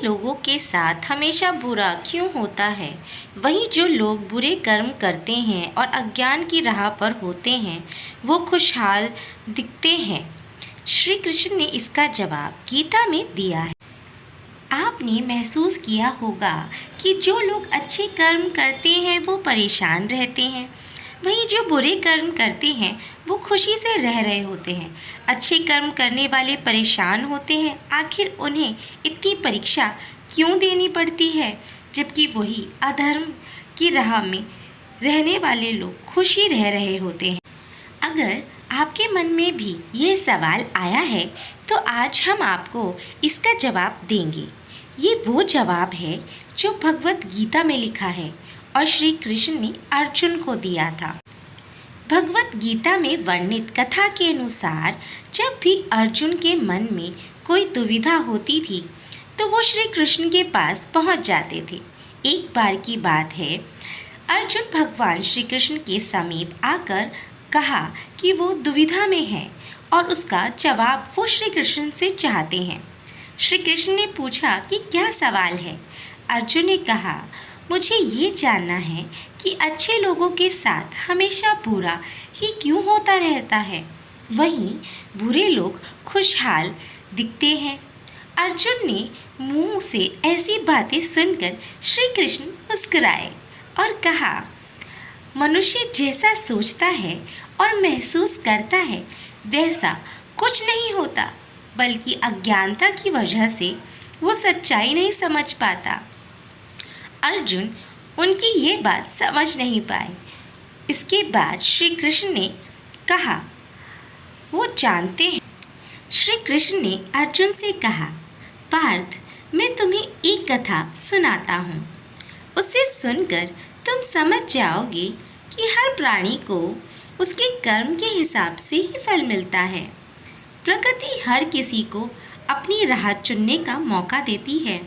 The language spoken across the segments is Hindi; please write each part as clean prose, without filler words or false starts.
लोगों के साथ हमेशा बुरा क्यों होता है? वहीं जो लोग बुरे कर्म करते हैं और अज्ञान की राह पर होते हैं, वो खुशहाल दिखते हैं। श्री कृष्ण ने इसका जवाब गीता में दिया है। आपने महसूस किया होगा कि जो लोग अच्छे कर्म करते हैं वो परेशान रहते हैं, वहीं जो बुरे कर्म करते हैं वो खुशी से रह रहे होते हैं। अच्छे कर्म करने वाले परेशान होते हैं, आखिर उन्हें इतनी परीक्षा क्यों देनी पड़ती है, जबकि वही अधर्म की राह में रहने वाले लोग खुशी रह रहे होते हैं। अगर आपके मन में भी यह सवाल आया है तो आज हम आपको इसका जवाब देंगे। ये वो जवाब है जो भगवत गीता में लिखा है और श्री कृष्ण ने अर्जुन को दिया था। भगवत गीता में वर्णित कथा के अनुसार जब भी अर्जुन के मन में कोई दुविधा होती थी तो वो श्री कृष्ण के पास पहुंच जाते थे। एक बार की बात है, अर्जुन भगवान श्री कृष्ण के समीप आकर कहा कि वो दुविधा में है और उसका जवाब वो श्री कृष्ण से चाहते हैं। श्री कृष्ण ने पूछा कि क्या सवाल है। अर्जुन ने कहा, मुझे ये जानना है कि अच्छे लोगों के साथ हमेशा बुरा ही क्यों होता रहता है, वहीं बुरे लोग खुशहाल दिखते हैं। अर्जुन ने मुंह से ऐसी बातें सुनकर श्री कृष्ण मुस्कुराए और कहा, मनुष्य जैसा सोचता है और महसूस करता है वैसा कुछ नहीं होता, बल्कि अज्ञानता की वजह से वो सच्चाई नहीं समझ पाता। अर्जुन उनकी ये बात समझ नहीं पाए। इसके बाद श्री कृष्ण ने कहा, वो जानते हैं। श्री कृष्ण ने अर्जुन से कहा, पार्थ, मैं तुम्हें एक कथा सुनाता हूँ। उसे सुनकर तुम समझ जाओगे कि हर प्राणी को उसके कर्म के हिसाब से ही फल मिलता है। प्रकृति हर किसी को अपनी राह चुनने का मौका देती है।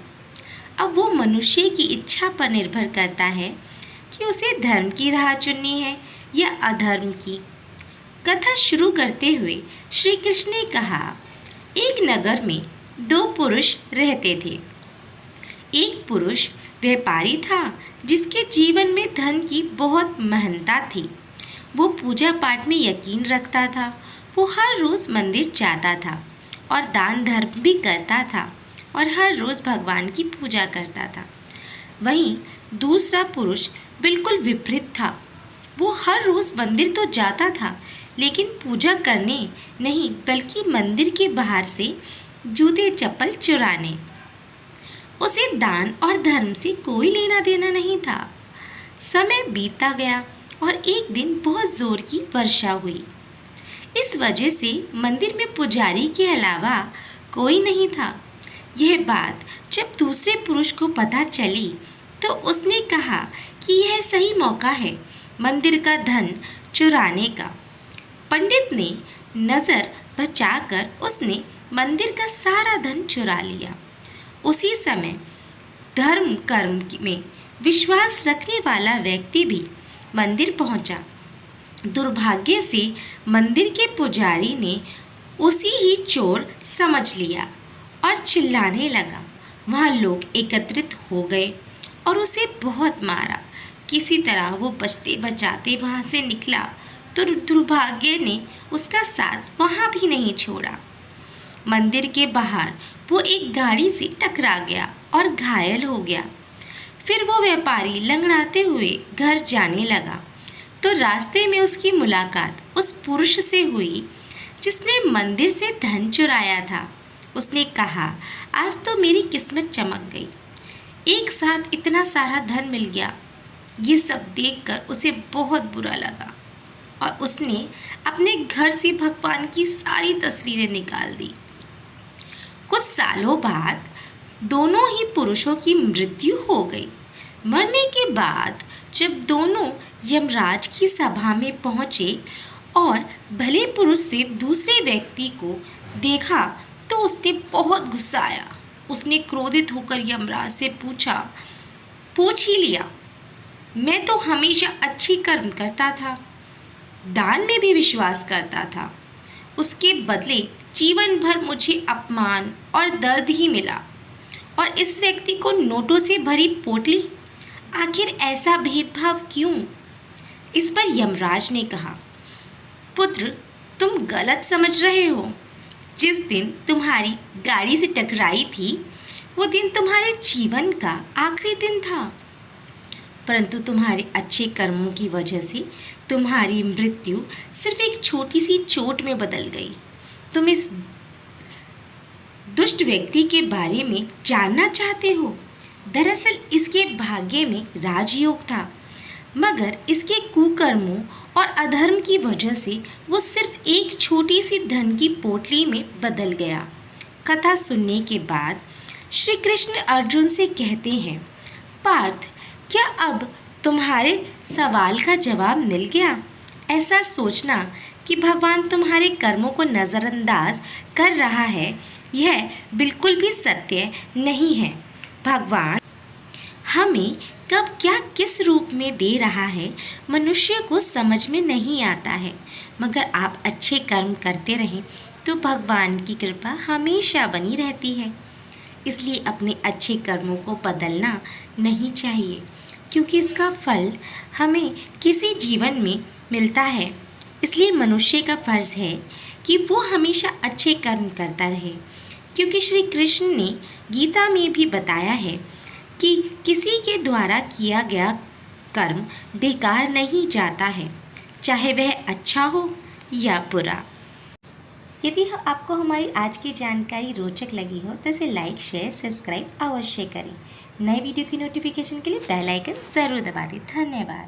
अब वो मनुष्य की इच्छा पर निर्भर करता है कि उसे धर्म की राह चुननी है या अधर्म की। कथा शुरू करते हुए श्री कृष्ण ने कहा, एक नगर में दो पुरुष रहते थे। एक पुरुष व्यापारी था जिसके जीवन में धन की बहुत महत्ता थी। वो पूजा पाठ में यकीन रखता था। वो हर रोज़ मंदिर जाता था और दान धर्म भी करता था और हर रोज़ भगवान की पूजा करता था। वहीं दूसरा पुरुष बिल्कुल विपरीत था। वो हर रोज़ मंदिर तो जाता था, लेकिन पूजा करने नहीं बल्कि मंदिर के बाहर से जूते चप्पल चुराने। उसे दान और धर्म से कोई लेना देना नहीं था। समय बीतता गया और एक दिन बहुत ज़ोर की वर्षा हुई। इस वजह से मंदिर में पुजारी के अलावा कोई नहीं था। यह बात जब दूसरे पुरुष को पता चली तो उसने कहा कि यह सही मौका है मंदिर का धन चुराने का। पंडित ने नज़र बचाकर उसने मंदिर का सारा धन चुरा लिया। उसी समय धर्म कर्म में विश्वास रखने वाला व्यक्ति भी मंदिर पहुंचा। दुर्भाग्य से मंदिर के पुजारी ने उसी ही चोर समझ लिया और चिल्लाने लगा। वहाँ लोग एकत्रित हो गए और उसे बहुत मारा। किसी तरह वो बचते बचाते वहाँ से निकला तो दुर्भाग्य ने उसका साथ वहाँ भी नहीं छोड़ा। मंदिर के बाहर वो एक गाड़ी से टकरा गया और घायल हो गया। फिर वो व्यापारी लंगड़ाते हुए घर जाने लगा तो रास्ते में उसकी मुलाकात उस पुरुष से हुई जिसने मंदिर से धन चुराया था। उसने कहा, आज तो मेरी किस्मत चमक गई, एक साथ इतना सारा धन मिल गया। ये सब देखकर उसे बहुत बुरा लगा और उसने अपने घर से भगवान की सारी तस्वीरें निकाल दी। कुछ सालों बाद दोनों ही पुरुषों की मृत्यु हो गई। मरने के बाद जब दोनों यमराज की सभा में पहुँचे और भले पुरुष से दूसरे व्यक्ति को देखा तो उसने बहुत गुस्सा आया। उसने क्रोधित होकर यमराज से पूछ ही लिया, मैं तो हमेशा अच्छी कर्म करता था, दान में भी विश्वास करता था, उसके बदले जीवन भर मुझे अपमान और दर्द ही मिला। और इस व्यक्ति को नोटों से भरी पोटली। आखिर ऐसा भेदभाव क्यों? इस पर यमराज ने कहा, पुत्र, तुम गलत समझ रहे हो। जिस दिन तुम्हारी गाड़ी से टकराई थी वो दिन तुम्हारे जीवन का आखिरी दिन था, परंतु तुम्हारे अच्छे कर्मों की वजह से तुम्हारी मृत्यु सिर्फ एक छोटी सी चोट में बदल गई। तुम इस दुष्ट व्यक्ति के बारे में जानना चाहते हो? दरअसल इसके भाग्य में राजयोग था, मगर इसके कुकर्मों और अधर्म की वजह से वो सिर्फ एक छोटी सी धन की पोटली में बदल गया। कथा सुनने के बाद श्री कृष्ण अर्जुन से कहते हैं, पार्थ, क्या अब तुम्हारे सवाल का जवाब मिल गया? ऐसा सोचना कि भगवान तुम्हारे कर्मों को नज़रअंदाज कर रहा है, यह बिल्कुल भी सत्य नहीं है। भगवान हमें कब क्या किस रूप में दे रहा है मनुष्य को समझ में नहीं आता है, मगर आप अच्छे कर्म करते रहें तो भगवान की कृपा हमेशा बनी रहती है। इसलिए अपने अच्छे कर्मों को बदलना नहीं चाहिए, क्योंकि इसका फल हमें किसी जीवन में मिलता है। इसलिए मनुष्य का फर्ज है कि वो हमेशा अच्छे कर्म करता रहे, क्योंकि श्री कृष्ण ने गीता में भी बताया है कि किसी के द्वारा किया गया कर्म बेकार नहीं जाता है, चाहे वह अच्छा हो या बुरा। यदि आपको हमारी आज की जानकारी रोचक लगी हो तो इसे लाइक, शेयर, सब्सक्राइब अवश्य करें। नए वीडियो की नोटिफिकेशन के लिए बेल आइकन ज़रूर दबा दें। धन्यवाद।